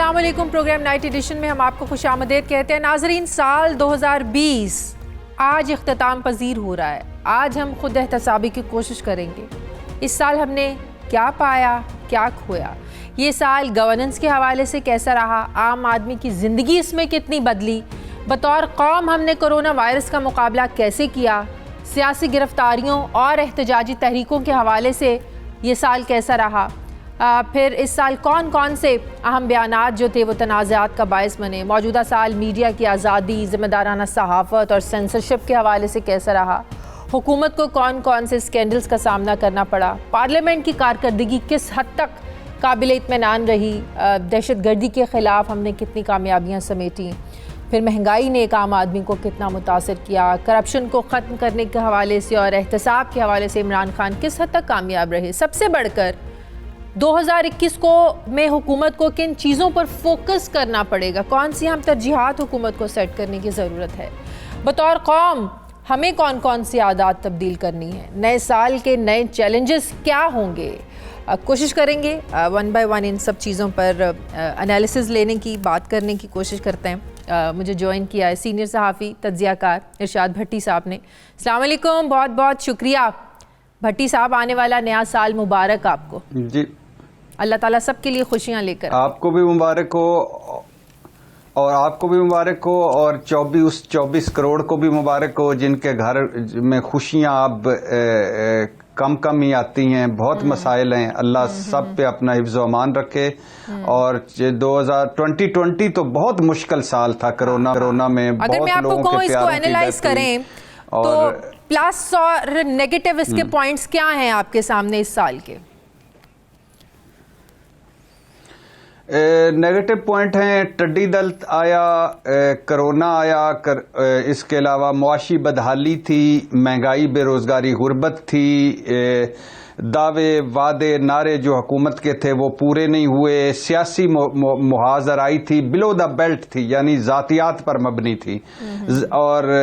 السلام علیکم. Programme night edition میں ہم آپ کو خوش آمدید کہتے ہیں. ناظرین، سال 2020 آج اختتام پذیر ہو رہا ہے. آج ہم خود احتسابی کی کوشش کریں گے. اس سال ہم نے کیا پایا، کیا کھویا. یہ سال گورننس کے حوالے سے کیسا رہا، عام آدمی کی زندگی اس میں کتنی بدلی، بطور قوم ہم نے کرونا وائرس کا مقابلہ کیسے کیا، سیاسی گرفتاریوں اور احتجاجی تحریکوں کے حوالے سے یہ سال کیسا رہا، پھر اس سال کون کون سے اہم بیانات جو تھے وہ تنازعات کا باعث بنے، موجودہ سال میڈیا کی آزادی، ذمہ دارانہ صحافت اور سینسرشپ کے حوالے سے کیسا رہا، حکومت کو کون کون سے اسکینڈلز کا سامنا کرنا پڑا، پارلیمنٹ کی کارکردگی کس حد تک قابل اطمینان رہی، دہشت گردی کے خلاف ہم نے کتنی کامیابیاں سمیٹیں، پھر مہنگائی نے ایک عام آدمی کو کتنا متاثر کیا، کرپشن کو ختم کرنے کے حوالے سے اور احتساب کے حوالے سے عمران خان کس حد تک کامیاب رہے. سب سے بڑھ کر 2021 میں حکومت کو کن چیزوں پر فوکس کرنا پڑے گا، کون سی ہم ترجیحات حکومت کو سیٹ کرنے کی ضرورت ہے، بطور قوم ہمیں کون کون سی عادات تبدیل کرنی ہے، نئے سال کے نئے چیلنجز کیا ہوں گے. کوشش کریں گے ون بائی ون ان سب چیزوں پر انالیسز لینے کی، بات کرنے کی کوشش کرتے ہیں. مجھے جوائن کیا ہے سینئر صحافی تجزیہ کار ارشاد بھٹی صاحب نے. السلام علیکم، بہت بہت شکریہ بھٹی صاحب. آنے والا نیا سال مبارک آپ کو. جی، اللہ تعالیٰ سب کے لیے خوشیاں لے کر. آپ کو بھی مبارک ہو، اور آپ کو بھی مبارک ہو، اور 24 کروڑ کو بھی مبارک ہو جن کے گھر میں خوشیاں اب کم ہی آتی ہیں. بہت مسائل ہیں، اللہ سب پہ اپنا حفظ و امان رکھے. اور 2020 تو بہت مشکل سال تھا کرونا میں. اگر میں آپ کو کہوں اس کو اینالائز کریں تو پلس اور نیگیٹو اس کے پوائنٹس کیا ہیں آپ کے سامنے اس سال کے؟ نیگیٹو پوائنٹ ہیں، ٹڈی دل آیا، کرونا آیا، اس کے علاوہ معاشی بدحالی تھی، مہنگائی، بے روزگاری، غربت تھی، دعوے وعدے نعرے جو حکومت کے تھے وہ پورے نہیں ہوئے، سیاسی محاذ آرائی تھی، بلو دا بیلٹ تھی، یعنی ذاتیات پر مبنی تھی، اور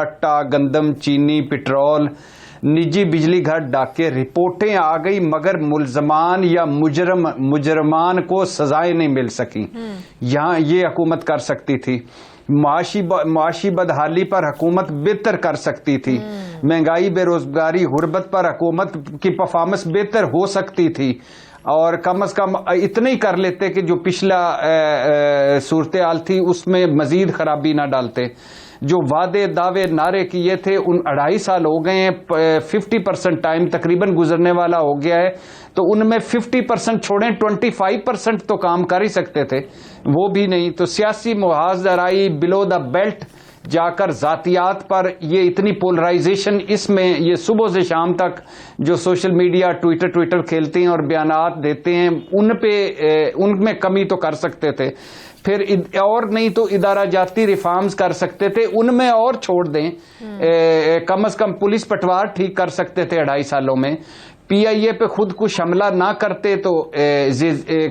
آٹا، گندم، چینی، پٹرول، نجی بجلی گھر ڈاکے، رپورٹیں آ گئی مگر ملزمان یا مجرمان کو سزائیں نہیں مل سکی. یہاں یہ حکومت کر سکتی تھی. معاشی بدحالی پر حکومت بہتر کر سکتی تھی. مہنگائی، بے روزگاری، غربت پر حکومت کی پرفارمنس بہتر ہو سکتی تھی، اور کم از کم اتنا ہی کر لیتے کہ جو پچھلا صورتحال تھی اس میں مزید خرابی نہ ڈالتے. جو وعدے دعوے نعرے کیے تھے ان 2.5 سال ہو گئے ہیں، 50% ٹائم تقریباً گزرنے والا ہو گیا ہے، تو ان میں 50% چھوڑیں 25% تو کام کر ہی سکتے تھے، وہ بھی نہیں. تو سیاسی محاذ آرائی، بلو دا بیلٹ جا کر ذاتیات پر یہ اتنی پولرائزیشن، اس میں یہ صبح سے شام تک جو سوشل میڈیا ٹویٹر کھیلتے ہیں اور بیانات دیتے ہیں ان میں کمی تو کر سکتے تھے. پھر اور نہیں تو ادارہ جاتی ریفارمز کر سکتے تھے، ان میں اور چھوڑ دیں. کم از کم پولیس پٹوار ٹھیک کر سکتے تھے 2.5 سالوں میں. پی آئی اے پہ خود کچھ حملہ نہ کرتے تو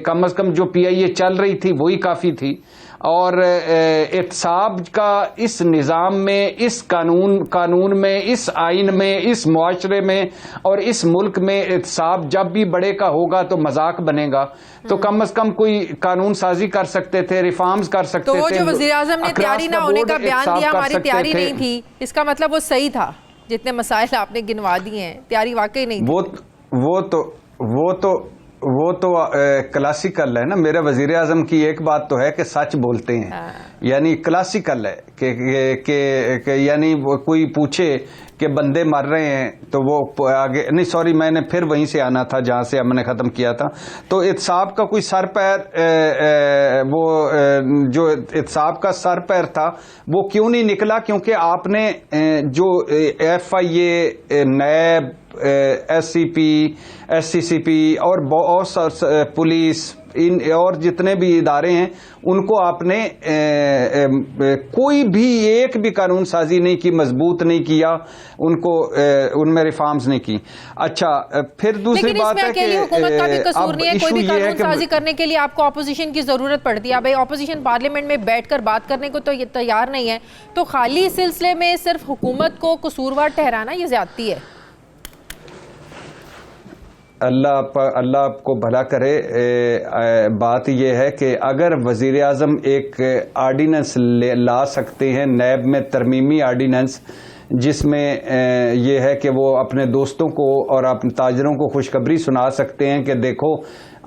کم از کم جو پی آئی اے چل رہی تھی وہی کافی تھی. اور احتساب کا اس نظام میں، اس قانون میں، اس آئین میں، اس معاشرے میں اور اس ملک میں احتساب جب بھی بڑے کا ہوگا تو مذاق بنے گا. تو کم از کم کوئی قانون سازی کر سکتے تھے، ریفارمز کر سکتے تھے. تو وہ جو وزیر اعظم نے تیاری نہ ہونے کا بیان دیا، ہماری تیاری نہیں تھی، اس کا مطلب وہ صحیح تھا؟ جتنے مسائل آپ نے گنوا دیے ہیں، تیاری واقعی نہیں تھی. وہ تو کلاسیکل ہے نا. میرے وزیر اعظم کی ایک بات تو ہے کہ سچ بولتے ہیں، یعنی کلاسیکل ہے کہ یعنی کوئی پوچھے کہ بندے مر رہے ہیں تو وہ آگے نہیں، سوری میں نے پھر وہیں سے آنا تھا جہاں سے ہم نے ختم کیا تھا. تو احتساب کا کوئی سر پیر، وہ جو احتساب کا سر پیر تھا وہ کیوں نہیں نکلا؟ کیونکہ آپ نے جو ایف آئی اے، نیب، ایس سی پی، ایس سی سی پی اور بہت پولیس، اور جتنے بھی ادارے ہیں ان کو آپ نے کوئی بھی ایک بھی قانون سازی نہیں کی، مضبوط نہیں کیا، ان میں ریفارمز نہیں کی. اچھا، پھر دوسری بات ہے کہ حکومت کا بھی قصور نہیں ہے، کوئی بھی قانون سازی کرنے کے لیے آپ کو اپوزیشن کی ضرورت پڑتی ہے. اب اپوزیشن پارلیمنٹ میں بیٹھ کر بات کرنے کو تو یہ تیار نہیں ہے، تو خالی اس سلسلے میں صرف حکومت کو قصوروار ٹھہرانا یہ زیادتی ہے. اللہ آپ کو بھلا کرے. بات یہ ہے کہ اگر وزیر اعظم ایک آرڈیننس لا سکتے ہیں نیب میں ترمیمی آرڈیننس جس میں یہ ہے کہ وہ اپنے دوستوں کو اور اپنے تاجروں کو خوشخبری سنا سکتے ہیں کہ دیکھو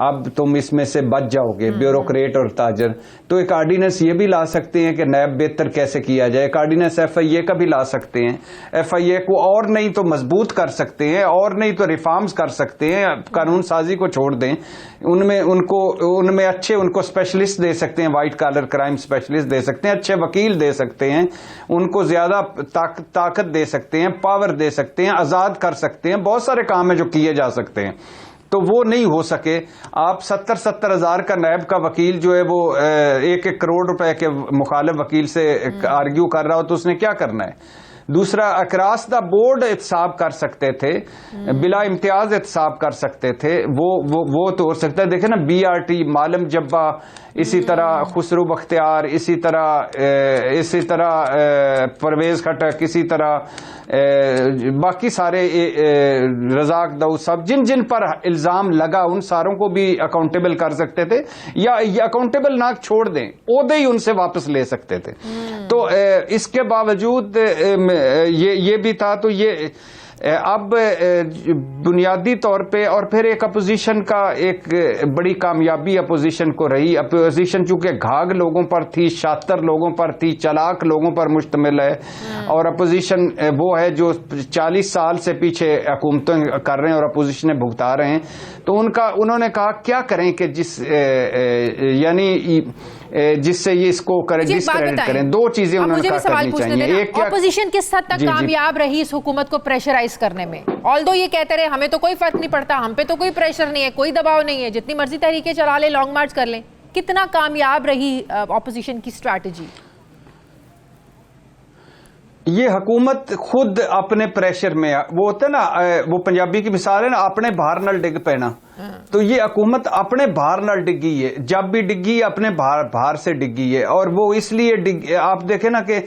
اب تم اس میں سے بچ جاؤ گے بیوروکریٹ اور تاجر, تو ایک آرڈیننس یہ بھی لا سکتے ہیں کہ نیب بہتر کیسے کیا جائے. ایک آرڈیننس ایف آئی اے کا بھی لا سکتے ہیں, ایف آئی اے کو اور نہیں تو مضبوط کر سکتے ہیں, اور نہیں تو ریفارمز کر سکتے ہیں, قانون سازی کو چھوڑ دیں, ان میں اچھے ان کو اسپیشلسٹ دے سکتے ہیں, وائٹ کالر کرائم اسپیشلسٹ دے سکتے ہیں, اچھے وکیل دے سکتے ہیں, ان کو زیادہ طاقت دے سکتے ہیں, پاور دے سکتے ہیں, آزاد کر سکتے ہیں. بہت سارے کام ہیں جو کیے جا سکتے ہیں. تو وہ نہیں ہو سکے. آپ 70 ہزار کا نیب کا وکیل جو ہے وہ 1 کروڑ روپے کے مخالف وکیل سے آرگیو کر رہا ہو تو اس نے کیا کرنا ہے. دوسرا, اکراس دا بورڈ احتساب کر سکتے تھے, بلا امتیاز احتساب کر سکتے تھے, وہ تو ہو سکتا ہے. دیکھیں نا BRT, مالم جبا, اسی طرح خسرو بختیار, اسی طرح پرویز خٹک, اسی طرح باقی سارے رزاق داؤد صاحب, جن پر الزام لگا ان ساروں کو بھی اکاؤنٹیبل کر سکتے تھے, یا اکاؤنٹیبل نہ چھوڑ دیں, عہدے ہی ان سے واپس لے سکتے تھے. تو اس کے باوجود یہ بھی تھا. تو یہ اب بنیادی طور پہ, اور پھر ایک اپوزیشن کا ایک بڑی کامیابی اپوزیشن کو رہی. اپوزیشن چونکہ گھاگ لوگوں پر تھی, شاطر لوگوں پر تھی, چلاک لوگوں پر مشتمل ہے, اور اپوزیشن وہ ہے جو 40 سال سے پیچھے حکومتیں کر رہے ہیں اور اپوزیشنیں بھگتا رہے ہیں. تو انہوں نے کہا کیا کریں کہ جس سے یہ اس کو ڈسکریڈٹ کریں. 2 چیزیں انہوں نے کہا کرنی چاہیے. ایک, اپوزیشن کس حد تک کامیاب رہی اس حکومت کو پریشرائز کرنے میں؟ آلدو یہ کہتے رہے ہمیں تو کوئی فرق نہیں پڑتا, ہم پہ تو کوئی پریشر نہیں ہے, کوئی دباؤ نہیں ہے, جتنی مرضی تحریکیں چلا لیں, لانگ مارچ کر لیں. کتنا کامیاب رہی اپوزیشن کی اسٹریٹجی؟ یہ حکومت خود اپنے پریشر میں, وہ ہوتا ہے نا, وہ پنجابی کی مثال ہے نا, اپنے بھار نال ڈگ پینا. تو یہ حکومت اپنے بھار نال ڈگی ہے, جب بھی ڈگی اپنے بھار سے ڈگی ہے. اور وہ اس لیے آپ دیکھیں نا کہ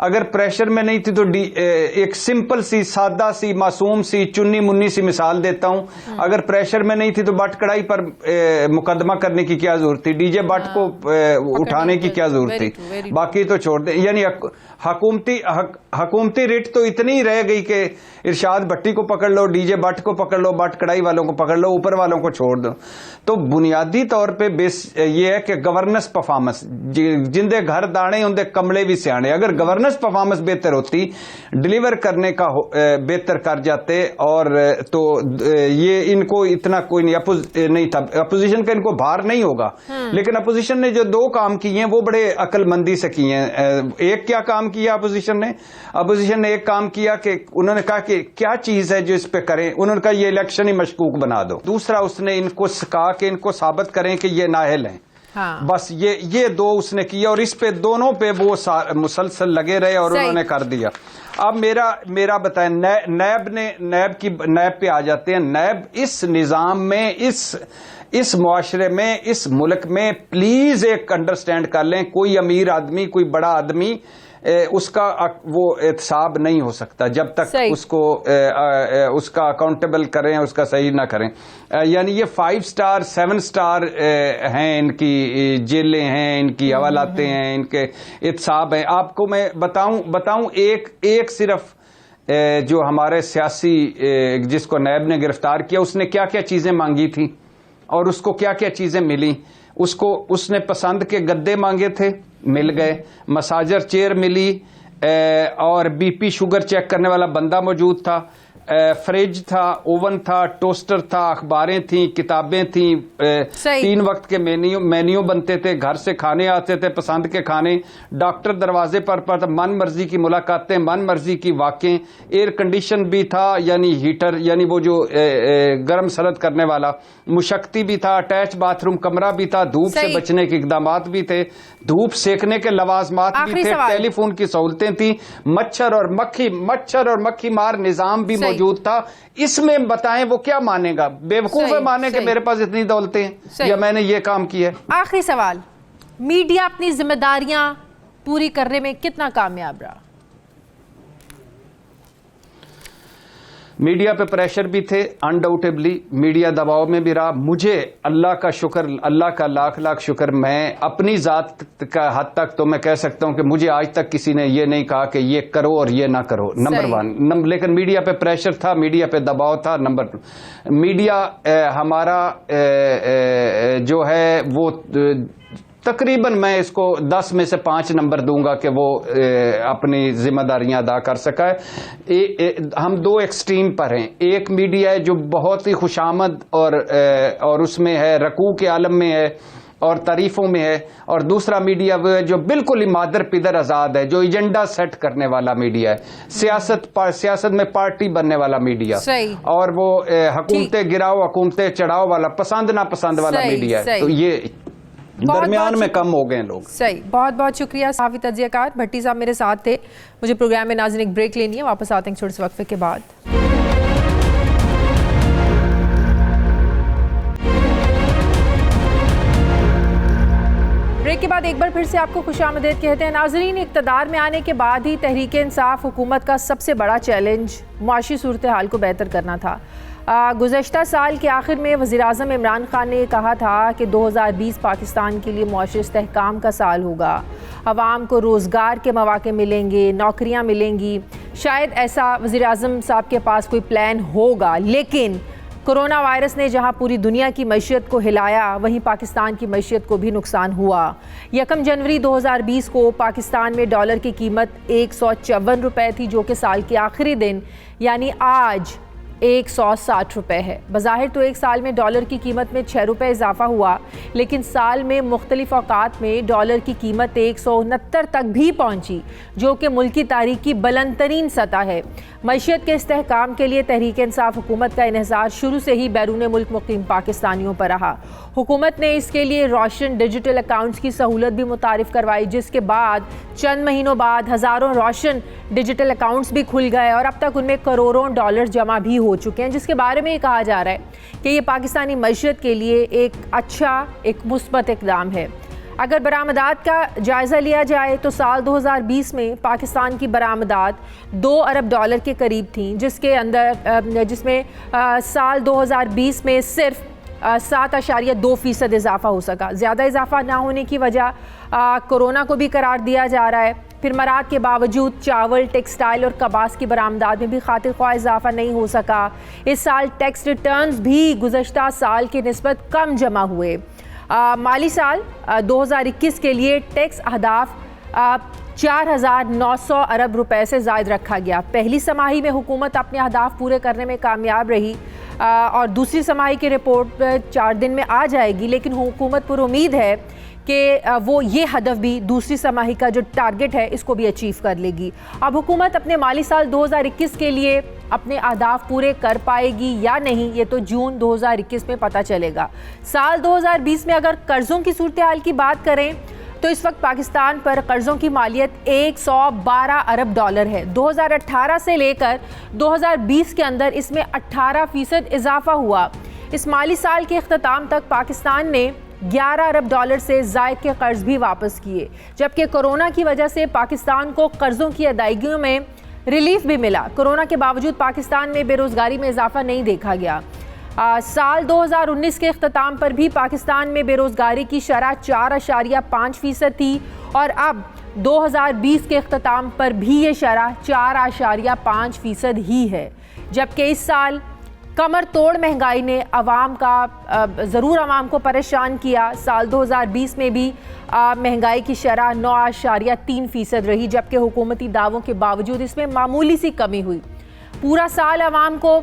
اگر پریشر میں نہیں تھی تو ایک سمپل سی, سادہ سی, معصوم سی, چنی منی سی مثال دیتا ہوں. اگر پریشر میں نہیں تھی تو بٹ کڑائی پر مقدمہ کرنے کی کیا ضرورت تھی, ڈی جے بٹ کو اٹھانے کی کیا ضرورت تھی, باقی تو چھوڑ دیں. یعنی حکومتی ریٹ تو اتنی رہ گئی کہ ارشاد بھٹی کو پکڑ لو, ڈی جے بٹ کو پکڑ لو, بٹ کڑائی والوں کو پکڑ لو, اوپر والوں کو چھوڑ دو. تو بنیادی طور پہ یہ ہے کہ گورننس پرفارمنس, جندے گھر دانے اندے کملے بھی سیانے. اگر گورننس پرفارمنس بہتر ہوتی, ڈیلیور کرنے کا بہتر کر جاتے, اور تو یہ ان کو اتنا کوئی نہیں تھا. اپوزیشن کا ان کو بھار نہیں ہوگا. لیکن اپوزیشن نے جو 2 کام کیے ہیں وہ بڑے عقل مندی سے کیے ہیں. ایک کیا کام کیا اپوزیشن نے ایک کام کیا کہ انہوں نے کہا کہ کیا چیز ہے جو اس پہ کریں. انہوں نے کہا یہ الیکشن ہی مشکوک بنا دو. دوسرا, اس نے ان کو کہا کہ ان کو ثابت کریں کہ یہ نااہل ہیں. بس یہ 2 اس نے کیا, اور اس پہ دونوں پہ وہ مسلسل لگے رہے اور انہوں نے کر دیا. اب میرا بتائیں, نیب پہ آ جاتے ہیں. نیب اس نظام میں, اس معاشرے میں, اس ملک میں پلیز ایک انڈرسٹینڈ کر لیں, کوئی امیر آدمی, کوئی بڑا آدمی اس کا وہ احتساب نہیں ہو سکتا جب تک اس کا اکاؤنٹیبل کریں, اس کا صحیح نہ کریں. یعنی یہ 5 سٹار 7 سٹار ہیں, ان کی جیلیں ہیں, ان کی حوالاتیں ہیں, ان کے احتساب ہیں. آپ کو میں بتاؤں ایک صرف جو ہمارے سیاسی جس کو نیب نے گرفتار کیا, اس نے کیا کیا چیزیں مانگی تھی اور اس کو کیا کیا چیزیں ملی. اس نے پسند کے گدے مانگے تھے, مل گئے. مساجر چیئر ملی, اور BP شوگر چیک کرنے والا بندہ موجود تھا. فریج تھا, اوون تھا, ٹوسٹر تھا, اخباریں تھیں, کتابیں تھیں, 3 وقت کے مینیو بنتے تھے, گھر سے کھانے آتے تھے, پسند کے کھانے. ڈاکٹر دروازے پر من مرضی کی ملاقاتیں, من مرضی کی واقعیں. ایئر کنڈیشن بھی تھا, یعنی ہیٹر, یعنی وہ جو گرم سرد کرنے والا. مشقتی بھی تھا, اٹیچ باتھ روم کمرہ بھی تھا, دھوپ سے بچنے کے اقدامات بھی تھے, دھوپ سیکنے کے لوازمات بھی تھے, ٹیلی فون کی سہولتیں تھیں, مچھر اور مکھی مار نظام بھی موجود تھا. اس میں بتائیں وہ کیا مانے گا؟ بیوقوف ہے مانے کہ میرے پاس اتنی دولتیں ہیں یا میں نے یہ کام کیا ہے. آخری سوال, میڈیا اپنی ذمہ داریاں پوری کرنے میں کتنا کامیاب رہا؟ میڈیا پہ پریشر بھی تھے انڈاؤٹیبلی، میڈیا دباؤ میں بھی رہا. مجھے اللہ کا شکر، اللہ کا لاکھ لاکھ شکر، میں اپنی ذات کا حد تک تو میں کہہ سکتا ہوں کہ مجھے آج تک کسی نے یہ نہیں کہا کہ یہ کرو اور یہ نہ کرو. نمبر 1 لیکن میڈیا پہ پریشر تھا، میڈیا پہ دباؤ تھا. نمبر 2 میڈیا ہمارا جو ہے وہ تقریباً میں اس کو 10 میں سے 5 نمبر دوں گا کہ وہ اپنی ذمہ داریاں ادا کر سکا ہے. ہم 2 ایکسٹریم پر ہیں. ایک میڈیا ہے جو بہت ہی خوشامد اور اس میں ہے، رکوع کے عالم میں ہے اور تعریفوں میں ہے، اور دوسرا میڈیا وہ ہے جو بالکل ہی مادر پدر آزاد ہے، جو ایجنڈا سیٹ کرنے والا میڈیا ہے، سیاست میں پارٹی بننے والا میڈیا، اور وہ حکومتیں گراؤ حکومتیں چڑھاؤ والا، پسند نہ پسند والا میڈیا ہے. تو یہ درمیان میں کم ہو گئے ہیں لوگ. صحیح. بہت بہت شکریہ صحافی تجزیہ کار بھٹی صاحب میرے ساتھ تھے. مجھے پروگرام میں ناظرین ایک بریک لینی ہے، واپس آتے ہیں چھوٹے سے وقفے کے بعد. بریک کے بعد ایک بار پھر سے آپ کو خوش آمدید کہتے ہیں. ناظرین، اقتدار میں آنے کے بعد ہی تحریک انصاف حکومت کا سب سے بڑا چیلنج معاشی صورتحال کو بہتر کرنا تھا. گزشتہ سال کے آخر میں وزیراعظم عمران خان نے کہا تھا کہ 2020 پاکستان کے لیے معاشی استحکام کا سال ہوگا، عوام کو روزگار کے مواقع ملیں گے، نوکریاں ملیں گی. شاید ایسا وزیراعظم صاحب کے پاس کوئی پلان ہوگا، لیکن کرونا وائرس نے جہاں پوری دنیا کی معیشت کو ہلایا، وہیں پاکستان کی معیشت کو بھی نقصان ہوا. 1 جنوری 2020 کو پاکستان میں ڈالر کی قیمت 154 روپے تھی، جو کہ سال کے آخری دن یعنی آج 160 روپے ہے. بظاہر تو ایک سال میں ڈالر کی قیمت میں 6 روپے اضافہ ہوا، لیکن سال میں مختلف اوقات میں ڈالر کی قیمت 169 تک بھی پہنچی، جو کہ ملک کی تاریخ کی بلند ترین سطح ہے. معیشت کے استحکام کے لیے تحریک انصاف حکومت کا انحصار شروع سے ہی بیرون ملک مقیم پاکستانیوں پر رہا. حکومت نے اس کے لیے روشن ڈیجیٹل اکاؤنٹس کی سہولت بھی متعارف کروائی، جس کے بعد چند مہینوں بعد ہزاروں روشن ڈیجیٹل اکاؤنٹس بھی کھل گئے اور اب تک ان میں کروڑوں ڈالر جمع بھی ہو چکے ہیں، جس کے بارے میں یہ کہا جا رہا ہے کہ یہ پاکستانی معیشت کے لیے ایک اچھا، ایک مثبت اقدام ہے. اگر برآمدات کا جائزہ لیا جائے تو سال 2020 میں پاکستان کی برآمدات 2 ارب ڈالر کے قریب تھیں، جس میں سال 2020 میں صرف 7.2% اضافہ ہو سکا. زیادہ اضافہ نہ ہونے کی وجہ کورونا کو بھی قرار دیا جا رہا ہے. پھر مراعات کے باوجود چاول، ٹیکسٹائل اور کپاس کی برآمدات میں بھی خاطر خواہ اضافہ نہیں ہو سکا. اس سال ٹیکس ریٹرنز بھی گزشتہ سال کی نسبت کم جمع ہوئے. مالی سال 2021 کے لیے ٹیکس اہداف 4,900 ارب روپے سے زائد رکھا گیا. پہلی سماہی میں حکومت اپنے اہداف پورے کرنے میں کامیاب رہی اور دوسری سماہی کی رپورٹ 4 دن میں آ جائے گی، لیکن حکومت پر امید ہے کہ وہ یہ ہدف بھی، دوسری سماہی کا جو ٹارگٹ ہے، اس کو بھی اچیو کر لے گی. اب حکومت اپنے مالی سال 2021 کے لیے اپنے اہداف پورے کر پائے گی یا نہیں، یہ تو جون 2021 میں پتہ چلے گا. سال 2020 میں اگر قرضوں کی صورتحال کی بات کریں تو اس وقت پاکستان پر قرضوں کی مالیت 112 ارب ڈالر ہے. 2018 سے لے کر 2020 کے اندر اس میں 18% اضافہ ہوا. اس مالی سال کے اختتام تک پاکستان نے 11 ارب ڈالر سے زائد کے قرض بھی واپس کیے، جبکہ کورونا کی وجہ سے پاکستان کو قرضوں کی ادائیگیوں میں ریلیف بھی ملا. کورونا کے باوجود پاکستان میں بے روزگاری میں اضافہ نہیں دیکھا گیا. سال 2019 کے اختتام پر بھی پاکستان میں بے روزگاری کی شرح 4.5% تھی اور اب 2020 کے اختتام پر بھی یہ شرح 4.5% ہی ہے. جبکہ اس سال کمر توڑ مہنگائی نے عوام کو پریشان کیا. سال 2020 میں بھی مہنگائی کی شرح 9.3% رہی، جبکہ حکومتی دعووں کے باوجود اس میں معمولی سی کمی ہوئی. پورا سال عوام کو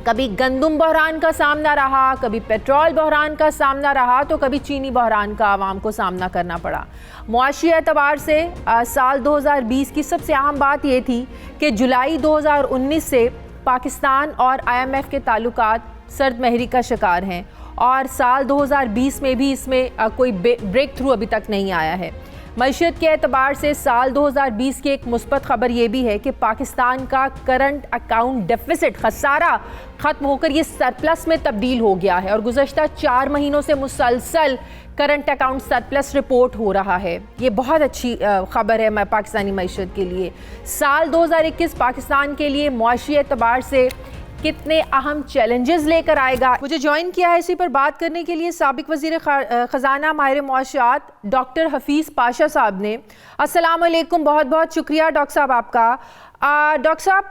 کبھی گندم بحران کا سامنا رہا، کبھی پیٹرول بحران کا سامنا رہا، تو کبھی چینی بحران کا عوام کو سامنا کرنا پڑا. معاشی اعتبار سے سال 2020 کی سب سے اہم بات یہ تھی کہ جولائی 2019 سے پاکستان اور IMF کے تعلقات سرد مہری کا شکار ہیں اور سال 2020 میں بھی اس میں کوئی بریک تھرو ابھی تک نہیں آیا ہے. معیشت کے اعتبار سے سال 2020 کی ایک مثبت خبر یہ بھی ہے کہ پاکستان کا کرنٹ اکاؤنٹ ڈیفیسٹ خسارہ ختم ہو کر یہ سرپلس میں تبدیل ہو گیا ہے اور گزشتہ 4 مہینوں سے مسلسل کرنٹ اکاؤنٹ سرپلس رپورٹ ہو رہا ہے. یہ بہت اچھی خبر ہے پاکستانی معیشت کے لیے. سال 2021 پاکستان کے لیے معاشی اعتبار سے کتنے اہم چیلنجز لے کر آئے گا؟ مجھے جوائن کیا ہے اسی پر بات کرنے کے لیے سابق وزیر خزانہ ماہر معاشیات ڈاکٹر حفیظ پاشا صاحب نے. السلام علیکم، بہت بہت شکریہ ڈاکٹر صاحب آپ کا. ڈاکٹر صاحب،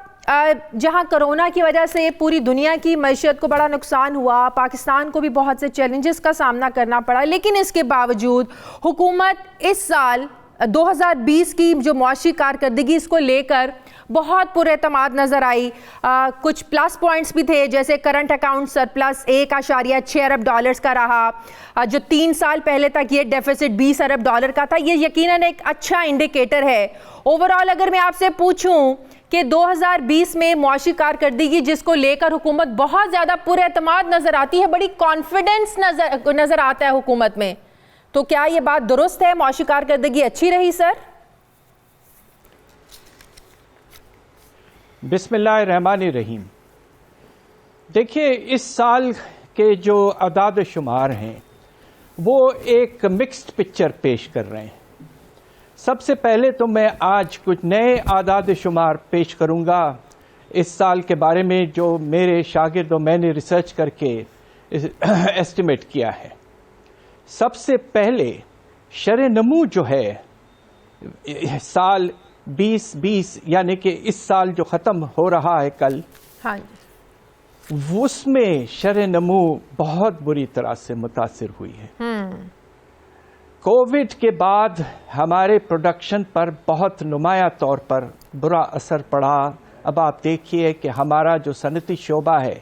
جہاں کرونا کی وجہ سے پوری دنیا کی معیشت کو بڑا نقصان ہوا، پاکستان کو بھی بہت سے چیلنجز کا سامنا کرنا پڑا، لیکن اس کے باوجود حکومت اس سال 2020 کی جو معاشی کارکردگی اس کو لے کر بہت پر اعتماد نظر آئی. کچھ پلس پوائنٹس بھی تھے، جیسے کرنٹ اکاؤنٹ سرپلس 1.6 ارب ڈالرز کا رہا، جو 3 سال پہلے تک یہ ڈیفیسٹ 20 ارب ڈالر کا تھا. یہ یقیناً ایک اچھا انڈیکیٹر ہے. اوورآل اگر میں آپ سے پوچھوں کہ 2020 میں معاشی کارکردگی جس کو لے کر حکومت بہت زیادہ پر اعتماد نظر آتی ہے، بڑی کانفیڈنس نظر آتا ہے حکومت میں، تو کیا یہ بات درست ہے؟ معاشی کارکردگی اچھی رہی سر؟ بسم اللہ الرحمن الرحیم. دیکھیے، اس سال کے جو اعداد و شمار ہیں وہ ایک مکسڈ پکچر پیش کر رہے ہیں. سب سے پہلے تو میں آج کچھ نئے اعداد و شمار پیش کروں گا اس سال کے بارے میں، جو میرے شاگردوں میں نے ریسرچ کر کے ایسٹیمیٹ کیا ہے. سب سے پہلے شرح نمو جو ہے سال 2020 یعنی کہ اس سال جو ختم ہو رہا ہے کل، اس میں شرح نمو بہت بری طرح سے متاثر ہوئی ہے. کووڈ کے بعد ہمارے پروڈکشن پر بہت نمایاں طور پر برا اثر پڑا. اب آپ دیکھیے کہ ہمارا جو صنعتی شعبہ ہے،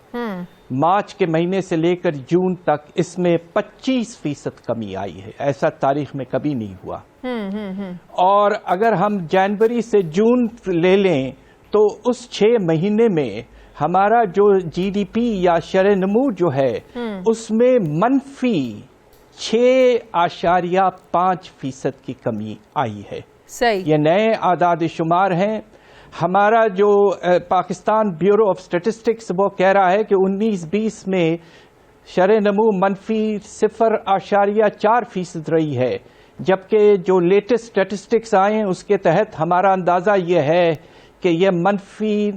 مارچ کے مہینے سے لے کر جون تک اس میں 25% کمی آئی ہے. ایسا تاریخ میں کبھی نہیں ہوا. اور اگر ہم جنوری سے جون لے لیں تو اس 6 مہینے میں ہمارا جو جی ڈی پی یا شرح نمو جو ہے اس میں منفی 6.5% کی کمی آئی ہے. صحیح. یہ نئے اعداد شمار ہیں. ہمارا جو پاکستان بیورو آف اسٹیٹسٹکس وہ کہہ رہا ہے کہ 19-20 میں شرح نمو منفی 0.4% رہی ہے، جبکہ جو لیٹسٹ اسٹیٹسٹکس آئے ہیں اس کے تحت ہمارا اندازہ یہ ہے کہ یہ منفی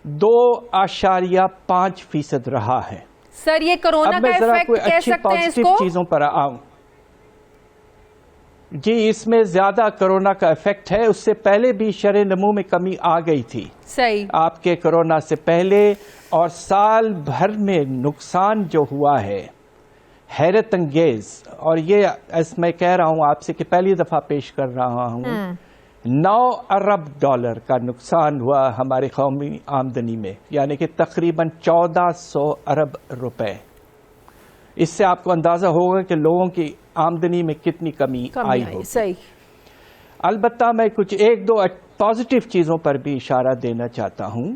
2.5% رہا ہے. سر، یہ کرونا کا ایفیکٹ کہہ سکتے ہیں اس کو؟ چیزوں پر آؤں. جی، اس میں زیادہ کرونا کا ایفیکٹ ہے. اس سے پہلے بھی شرح نمو میں کمی آ گئی تھی. صحیح. آپ کے کرونا سے پہلے، اور سال بھر میں نقصان جو ہوا ہے حیرت انگیز. اور یہ میں کہہ رہا ہوں آپ سے کہ پہلی دفعہ پیش کر رہا ہوں، 9 ارب ڈالر کا نقصان ہوا ہماری قومی آمدنی میں، یعنی کہ تقریباً 1400 ارب روپے. اس سے آپ کو اندازہ ہوگا کہ لوگوں کی آمدنی میں کتنی کمی آئی ہوگی. صحیح. البتہ میں کچھ 1-2 پازیٹیو چیزوں پر بھی اشارہ دینا چاہتا ہوں،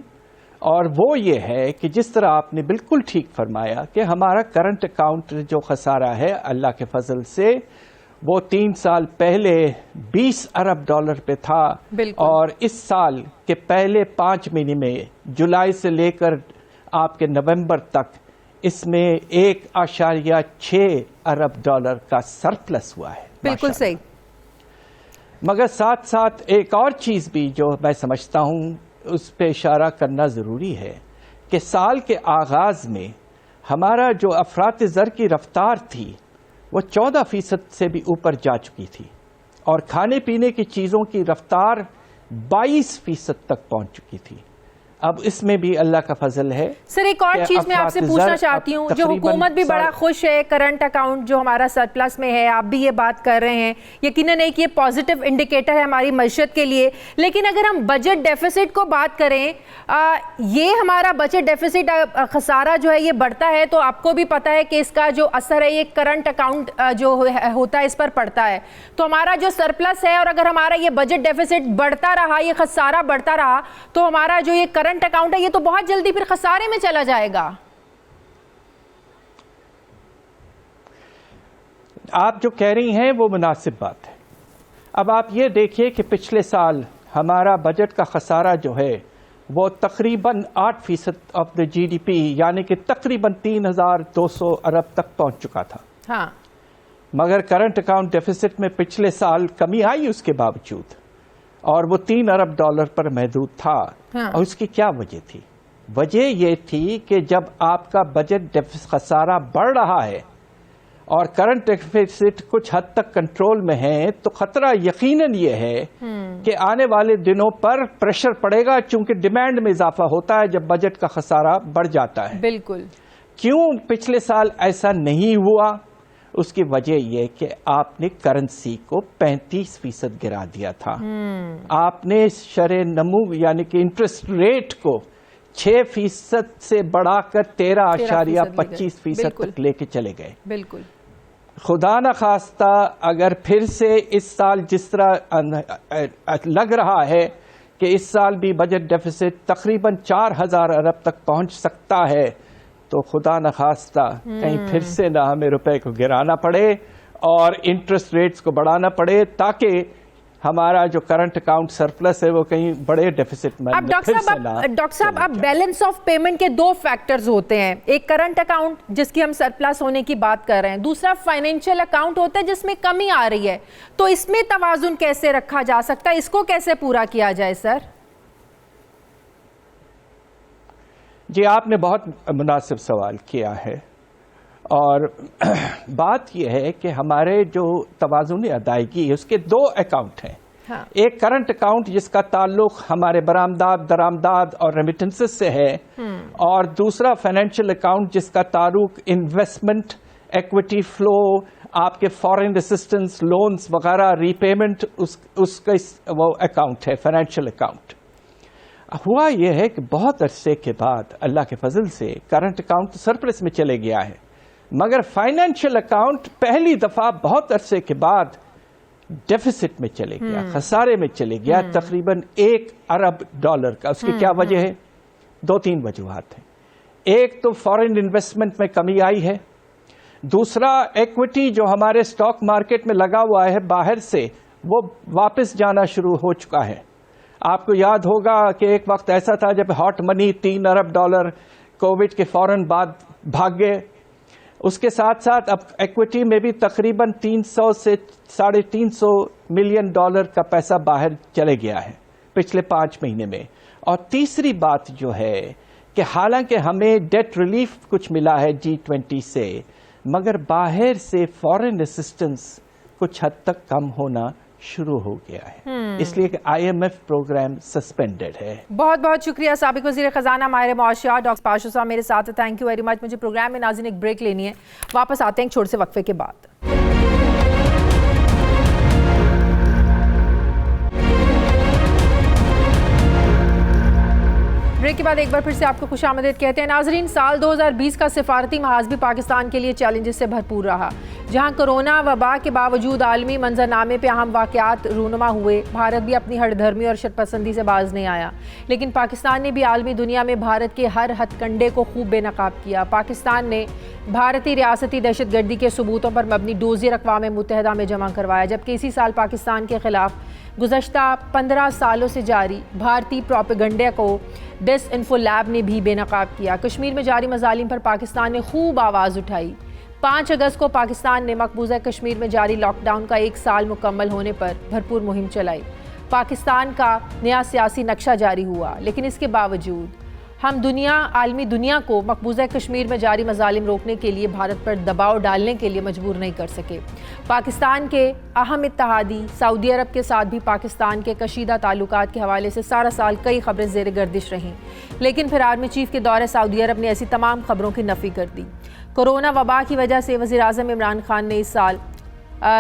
اور وہ یہ ہے کہ جس طرح آپ نے بالکل ٹھیک فرمایا کہ ہمارا کرنٹ اکاؤنٹ جو خسارہ ہے اللہ کے فضل سے وہ 3 سال پہلے 20 ارب ڈالر پہ تھا. اور اس سال کے پہلے 5 مہینے میں جولائی سے لے کر آپ کے نومبر تک اس میں 1.6 ارب ڈالر کا سرپلس ہوا ہے. بالکل صحیح. مگر ساتھ ساتھ ایک اور چیز بھی جو میں سمجھتا ہوں اس پہ اشارہ کرنا ضروری ہے کہ سال کے آغاز میں ہمارا جو افراط زر کی رفتار تھی وہ 14% سے بھی اوپر جا چکی تھی، اور کھانے پینے کی چیزوں کی رفتار 22% تک پہنچ چکی تھی. اب اس میں بھی اللہ کا فضل ہے. سر، ایک اور چیز میں آپ سے پوچھنا چاہتی ہوں، جو حکومت بھی بڑا خوش ہے کرنٹ اکاؤنٹ جو ہمارا سرپلس میں ہے، آپ بھی یہ بات کر رہے ہیں، یقیناً ایک یہ پازیٹیو انڈیکیٹر ہے ہماری معیشت کے لیے. لیکن اگر ہم بجٹ ڈیفیسٹ کو بات کریں، یہ ہمارا بجٹ ڈیفیسٹ خسارہ جو ہے یہ بڑھتا ہے، تو آپ کو بھی پتا ہے کہ اس کا جو اثر ہے یہ کرنٹ اکاؤنٹ جو ہوتا ہے اس پر پڑتا ہے. تو ہمارا جو سرپلس ہے، اور اگر ہمارا یہ بجٹ ڈیفیسٹ بڑھتا رہا، یہ خسارہ بڑھتا رہا، تو ہمارا جو یہ کرنٹ اکاؤنٹ ہے یہ تو بہت جلدی پھر خسارے میں چلا جائے گا. آپ جو کہہ رہی ہیں وہ مناسب بات ہے. اب آپ یہ دیکھیے کہ پچھلے سال ہمارا بجٹ کا خسارہ جو ہے وہ تقریباً 8% of the G D P یعنی کہ تقریباً 3,200 ارب تک پہنچ چکا تھا. ہاں مگر کرنٹ اکاؤنٹ ڈیفیسٹ میں پچھلے سال کمی آئی اس کے باوجود، اور وہ $3 ارب پر محدود تھا. اور اس کی کیا وجہ تھی؟ وجہ یہ تھی کہ جب آپ کا بجٹ خسارہ بڑھ رہا ہے اور کرنٹ ڈیفیسٹ کچھ حد تک کنٹرول میں ہے تو خطرہ یقیناً یہ ہے کہ آنے والے دنوں پر پریشر پڑے گا، چونکہ ڈیمانڈ میں اضافہ ہوتا ہے جب بجٹ کا خسارہ بڑھ جاتا ہے. بالکل. کیوں پچھلے سال ایسا نہیں ہوا؟ اس کی وجہ یہ کہ آپ نے کرنسی کو 35% گرا دیا تھا. آپ نے شرح نمو یعنی کہ انٹرسٹ ریٹ کو 6% سے بڑھا کر 13.25% تک لے کے چلے گئے. بالکل. خدا نخواستہ اگر پھر سے اس سال جس طرح لگ رہا ہے کہ اس سال بھی بجٹ ڈیفیسٹ تقریباً 4,000 ارب تک پہنچ سکتا ہے تو خدا نخواستہ کہیں پھر سے نہ ہمیں روپے کو گرانا پڑے اور انٹرسٹ ریٹس کو بڑھانا پڑے، تاکہ ہمارا جو کرنٹ اکاؤنٹ سرپلس ہے وہ کہیں بڑے ڈیفیسٹ میں ڈاکٹر صاحب اب بیلنس آف پیمنٹ کے 2 فیکٹرز ہوتے ہیں، ایک کرنٹ اکاؤنٹ جس کی ہم سرپلس ہونے کی بات کر رہے ہیں، دوسرا فائنینشیل اکاؤنٹ ہوتا ہے جس میں کمی آ رہی ہے. تو اس میں توازن کیسے رکھا جا سکتا ہے؟ اس کو کیسے پورا کیا جائے سر؟ جی آپ نے بہت مناسب سوال کیا ہے، اور بات یہ ہے کہ ہمارے جو توازن ادائیگی ہے اس کے 2 اکاؤنٹ ہیں. ایک کرنٹ اکاؤنٹ جس کا تعلق ہمارے برآمدات، درآمدات اور ریمیٹنسز سے ہے، اور دوسرا فائنینشیل اکاؤنٹ جس کا تعلق انویسٹمنٹ، ایکوٹی فلو، آپ کے فارن اسسٹنس، لونز وغیرہ، ری پیمنٹ، اس کا وہ اکاؤنٹ ہے فائنینشیل اکاؤنٹ. ہوا یہ ہے کہ بہت عرصے کے بعد اللہ کے فضل سے کرنٹ اکاؤنٹ سرپلس میں چلے گیا ہے، مگر فائنینشیل اکاؤنٹ پہلی دفعہ بہت عرصے کے بعد ڈیفیسٹ میں چلے گیا، خسارے میں چلے گیا تقریباً $1 ارب کا. اس کی کیا وجہ ہے؟ 2-3 وجوہات ہیں. ایک تو فارن انویسٹمنٹ میں کمی آئی ہے، دوسرا ایکوٹی جو ہمارے سٹاک مارکیٹ میں لگا ہوا ہے باہر سے وہ واپس جانا شروع ہو چکا ہے. آپ کو یاد ہوگا کہ ایک وقت ایسا تھا جب ہاٹ منی $3 ارب کووڈ کے فوراً بعد بھاگ گئے. اس کے ساتھ ساتھ اب ایکوٹی میں بھی تقریباً 300 سے $350 ملین کا پیسہ باہر چلے گیا ہے پچھلے 5 مہینے میں. اور تیسری بات جو ہے کہ حالانکہ ہمیں ڈیٹ ریلیف کچھ ملا ہے G20 سے، مگر باہر سے فارن اسسٹنس کچھ حد تک کم ہونا شروع ہو گیا ہے، اس لیے کہ IMF پروگرام سسپینڈڈ ہے. بہت بہت شکریہ سابق وزیر خزانہ ماہر معاشیات ڈاکٹر پاشا صاحب میرے ساتھ. Thank you very much. مجھے پروگرام میں ناظرین ایک بریک لینی ہے، واپس آتے ہیں ایک چھوٹے سے وقفے کے بعد. بریک کے بعد ایک بار پھر سے آپ کو خوش آمدید کہتے ہیں. ناظرین، سال 2020 کا سفارتی محاذ بھی پاکستان کے لیے چیلنجز سے بھرپور رہا. جہاں کرونا وبا کے باوجود عالمی منظرنامے پہ اہم واقعات رونما ہوئے، بھارت بھی اپنی ہٹ دھرمی اور شرط پسندی سے باز نہیں آیا. لیکن پاکستان نے بھی عالمی دنیا میں بھارت کے ہر ہتھ کنڈے کو خوب بے نقاب کیا. پاکستان نے بھارتی ریاستی دہشت گردی کے ثبوتوں پر مبنی ڈوزیر اقوام متحدہ میں جمع کروایا، جبکہ اسی سال پاکستان کے خلاف گزشتہ 15 سالوں سے جاری بھارتی پروپیگنڈے کو ڈس انفو لیب نے بھی بے نقاب کیا. کشمیر میں جاری مظالم پر پاکستان نے خوب آواز اٹھائی. 5 اگست کو پاکستان نے مقبوضہ کشمیر میں جاری لاک ڈاؤن کا 1 سال مکمل ہونے پر بھرپور مہم چلائی. پاکستان کا نیا سیاسی نقشہ جاری ہوا، لیکن اس کے باوجود ہم عالمی دنیا کو مقبوضہ کشمیر میں جاری مظالم روکنے کے لیے بھارت پر دباؤ ڈالنے کے لیے مجبور نہیں کر سکے. پاکستان کے اہم اتحادی سعودی عرب کے ساتھ بھی پاکستان کے کشیدہ تعلقات کے حوالے سے سارا سال کئی خبریں زیر گردش رہیں، لیکن پھر آرمی چیف کے دورے سعودی عرب نے ایسی تمام خبروں کی نفی کر دی. کورونا وبا کی وجہ سے وزیر اعظم عمران خان نے اس سال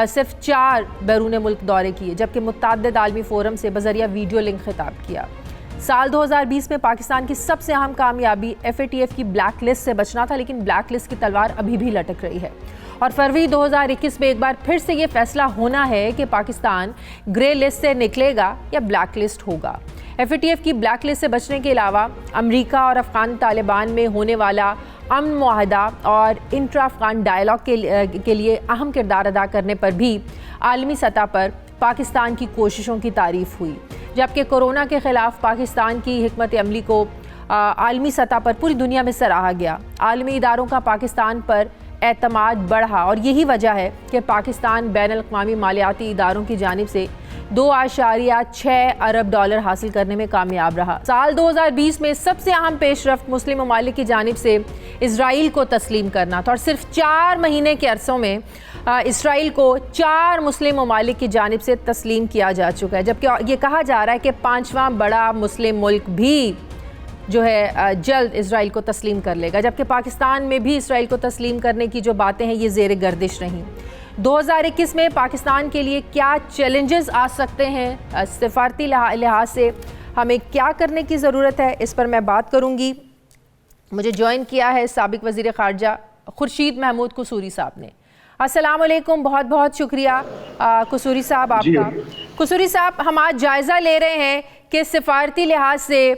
صرف 4 بیرون ملک دورے کیے، جبکہ متعدد عالمی فورم سے بذریعہ ویڈیو لنک خطاب کیا. سال 2020 میں پاکستان کی سب سے اہم کامیابی FATF کی بلیک لسٹ سے بچنا تھا، لیکن بلیک لسٹ کی تلوار ابھی بھی لٹک رہی ہے. اور فروری 2021 میں ایک بار پھر سے یہ فیصلہ ہونا ہے کہ پاکستان گرے لسٹ سے نکلے گا یا بلیک لسٹ ہوگا. FATF کی بلیک لسٹ سے بچنے کے علاوہ امریکہ اور افغان طالبان میں ہونے والا امن معاہدہ اور انٹرا افغان ڈائلاگ کے لیے اہم کردار ادا کرنے پر بھی عالمی سطح پر پاکستان کی کوششوں کی تعریف ہوئی، جبکہ کورونا کے خلاف پاکستان کی حکمت عملی کو عالمی سطح پر پوری دنیا میں سراہا گیا۔ عالمی اداروں کا پاکستان پر اعتماد بڑھا اور یہی وجہ ہے کہ پاکستان بین الاقوامی مالیاتی اداروں کی جانب سے $2.6 ارب حاصل کرنے میں کامیاب رہا۔ سال 2020 میں سب سے اہم پیش رفت مسلم ممالک کی جانب سے اسرائیل کو تسلیم کرنا تھا، اور صرف 4 مہینے کے عرصوں میں اسرائیل کو 4 مسلم ممالک کی جانب سے تسلیم کیا جا چکا ہے، جبکہ یہ کہا جا رہا ہے کہ 5واں بڑا مسلم ملک بھی جو ہے جلد اسرائیل کو تسلیم کر لے گا، جبکہ پاکستان میں بھی اسرائیل کو تسلیم کرنے کی جو باتیں ہیں یہ زیر گردش رہیں۔ 2021 میں پاکستان کے لیے کیا چیلنجز آ سکتے ہیں، سفارتی لحاظ سے ہمیں کیا کرنے کی ضرورت ہے، اس پر میں بات کروں گی۔ مجھے جوائن کیا ہے سابق وزیر خارجہ خورشید محمود قصوری صاحب نے۔ السلام علیکم، بہت بہت شکریہ قصوری صاحب آپ کا۔ قصوری صاحب، ہم آج جائزہ لے رہے ہیں کہ سفارتی لحاظ سے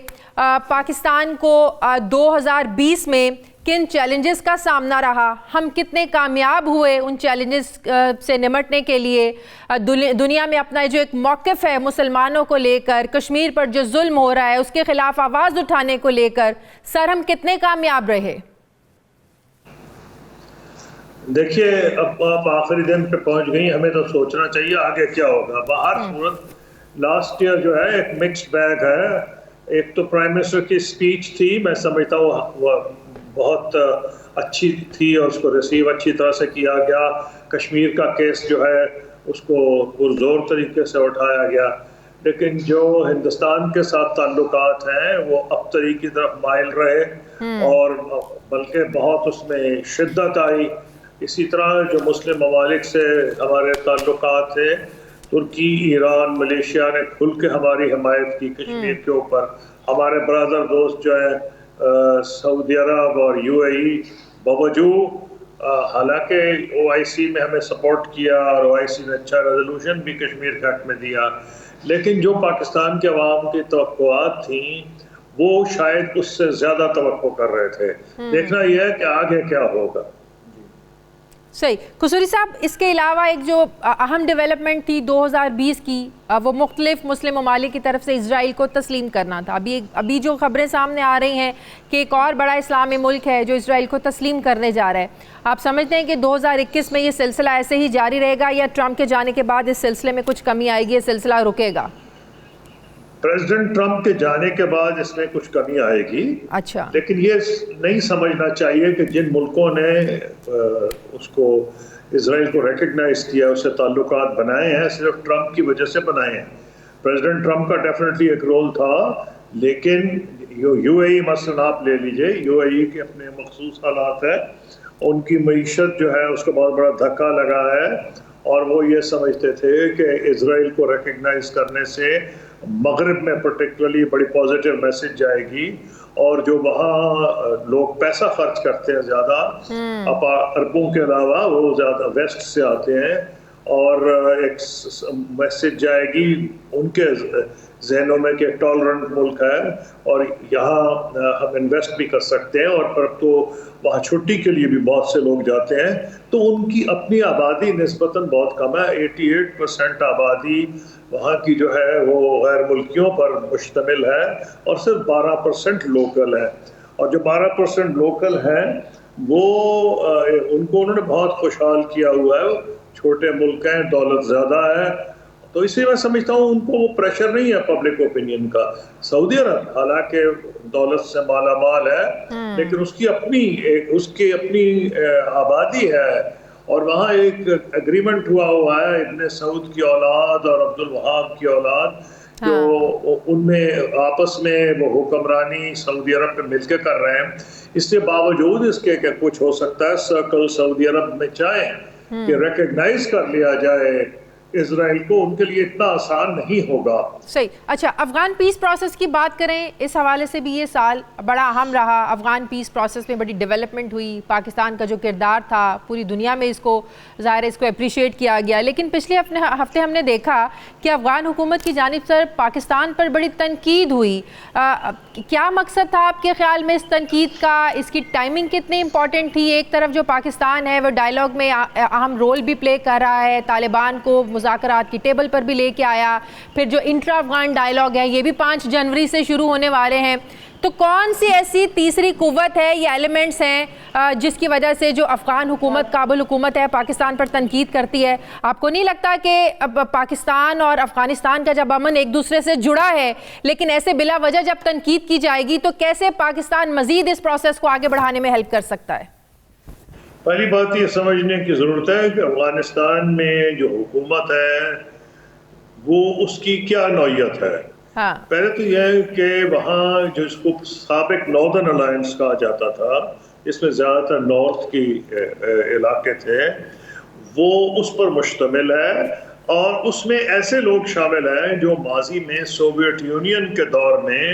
پاکستان کو 2020 میں کن چیلنجز کا سامنا رہا، ہم کتنے کامیاب ہوئے ان چیلنجز سے نمٹنے کے لیے، دنیا میں اپنا جو ایک موقف ہے مسلمانوں کو لے کر، کشمیر پر جو ظلم ہو رہا ہے اس کے خلاف آواز اٹھانے کو لے کر، سر ہم کتنے کامیاب رہے؟ دیکھیے، اب آپ آخری دن پہ پہنچ گئی، ہمیں تو سوچنا چاہیے آگے کیا ہوگا۔ باہر صورت لاسٹ ایئر جو ہے ایک مکسڈ بیگ ہے۔ ایک تو پرائم منسٹر کی اسپیچ تھی، میں سمجھتا ہوں وہ بہت اچھی تھی اور اس کو ریسیو اچھی طرح سے کیا گیا۔ کشمیر کا کیس جو ہے اس کو پرزور طریقے سے اٹھایا گیا، لیکن جو ہندوستان کے ساتھ تعلقات ہیں وہ ابتری کی طرف مائل رہے اور بلکہ بہت اس میں شدت آئی۔ اسی طرح جو مسلم ممالک سے ہمارے تعلقات تھے، ترکی، ایران، ملیشیا نے کھل کے ہماری حمایت کی کشمیر کے اوپر۔ ہمارے برادر دوست جو ہیں سعودی عرب اور UAE، باوجود حالانکہ OIC میں ہمیں سپورٹ کیا اور OIC نے اچھا ریزولوشن بھی کشمیر کے حق میں دیا، لیکن جو پاکستان کے عوام کی توقعات تھیں وہ شاید اس سے زیادہ توقع کر رہے تھے۔ دیکھنا یہ ہے کہ آگے کیا ہوگا۔ صحیح۔ قصوری صاحب، اس کے علاوہ ایک جو اہم ڈیولپمنٹ تھی 2020 کی، وہ مختلف مسلم ممالک کی طرف سے اسرائیل کو تسلیم کرنا تھا۔ ابھی جو خبریں سامنے آ رہی ہیں کہ ایک اور بڑا اسلامی ملک ہے جو اسرائیل کو تسلیم کرنے جا رہا ہے، آپ سمجھتے ہیں کہ 2021 میں یہ سلسلہ ایسے ہی جاری رہے گا یا ٹرمپ کے جانے کے بعد اس سلسلے میں کچھ کمی آئے گی، یہ سلسلہ رکے گا؟ پریزیڈنٹ ٹرمپ کے جانے کے بعد اس میں کچھ کمی آئے گی، اچھا، لیکن یہ نہیں سمجھنا چاہیے کہ جن ملکوں نے اس کو اسرائیل کو ریکگنائز کیا، اس سے تعلقات بنائے ہیں، صرف ٹرمپ کی وجہ سے بنائے ہیں۔ پریزیڈنٹ ٹرمپ کا ڈیفینیٹلی ایک رول تھا، لیکن UAE مثلاً آپ لے لیجئے، UAE کے اپنے مخصوص حالات ہیں، ان کی معیشت جو ہے اس کو بہت بڑا دھکا لگا ہے، اور وہ یہ سمجھتے تھے کہ اسرائیل کو ریکگنائز کرنے سے مغرب میں پرٹیکولرلی بڑی پازیٹیو میسج جائے گی، اور جو وہاں لوگ پیسہ خرچ کرتے ہیں زیادہ عربوں کے علاوہ، وہ زیادہ ویسٹ سے آتے ہیں، اور ایک میسج جائے گی ان کے ذہنوں میں کہ ٹالرنٹ ملک ہے اور یہاں ہم انویسٹ بھی کر سکتے ہیں، اور پھر تو وہاں چھٹی کے لیے بھی بہت سے لوگ جاتے ہیں۔ تو ان کی اپنی آبادی نسبتاً بہت کم ہے، 88% آبادی وہاں کی جو ہے وہ غیر ملکیوں پر مشتمل ہے، اور صرف 12% لوکل ہے، اور جو 12% لوکل ہیں وہ ان کو انہوں نے بہت خوشحال کیا ہوا ہے۔ چھوٹے ملک ہیں، دولت زیادہ ہے، تو اس لیے میں سمجھتا ہوں ان کو وہ پریشر نہیں ہے پبلک اوپینین کا۔ سعودی عرب حالانکہ دولت سے مالا مال ہے، لیکن اس کی اپنی آبادی ہے، اور وہاں ایک ایگریمنٹ ہوا ہے ابن سعود کی اولاد اور عبد الوہاب کی اولاد، جو ان میں آپس میں وہ حکمرانی سعودی عرب پہ مل کے کر رہے ہیں۔ اس کے باوجود اس کے کہ کچھ ہو سکتا ہے سرکل سعودی عرب میں چاہیں کہ ریکگنائز کر لیا جائے اسرائیل کو، ان کے لیے اتنا آسان نہیں ہوگا۔ صحیح۔ اچھا، افغان پیس پروسیس کی بات کریں، اس حوالے سے بھی یہ سال بڑا اہم رہا۔ افغان پیس پروسیس میں بڑی ڈیولپمنٹ ہوئی، پاکستان کا جو کردار تھا پوری دنیا میں اس کو ظاہر ہے اس کو اپریشیٹ کیا گیا، لیکن پچھلے ہفتے ہم نے دیکھا کہ افغان حکومت کی جانب سے پاکستان پر بڑی تنقید ہوئی۔ کیا مقصد تھا آپ کے خیال میں اس تنقید کا؟ اس کی ٹائمنگ کتنی امپورٹنٹ تھی؟ ایک طرف جو پاکستان ہے وہ ڈائیلاگ میں اہم رول بھی پلے کر رہا ہے، طالبان کو مذاکرات کی ٹیبل پر بھی لے کے آیا. پھر جو انٹرا افغان ڈائلاگ ہے یہ بھی 5 جنوری سے شروع ہونے والے ہیں. تو کون سی ایسی تیسری قوت ہے یا ایلیمنٹس ہیں جس کی وجہ سے جو افغان حکومت, کابل حکومت ہے, پاکستان پر تنقید کرتی ہے؟ آپ کو نہیں لگتا کہ اب پاکستان اور افغانستان کا جب امن ایک دوسرے سے جڑا ہے, لیکن ایسے بلا وجہ جب تنقید کی جائے گی تو کیسے پاکستان مزید اس پروسیس کو آگے بڑھانے میں ہیلپ کر سکتا ہے؟ پہلی بات یہ سمجھنے کی ضرورت ہے کہ افغانستان میں جو حکومت ہے وہ اس کی کیا نوعیت ہے. پہلے تو یہ ہے کہ وہاں جو اس کو سابق ناردرن الائنس کہا جاتا تھا, اس میں زیادہ تر نارتھ کی علاقے تھے, وہ اس پر مشتمل ہے. اور اس میں ایسے لوگ شامل ہیں جو ماضی میں سوویت یونین کے دور میں,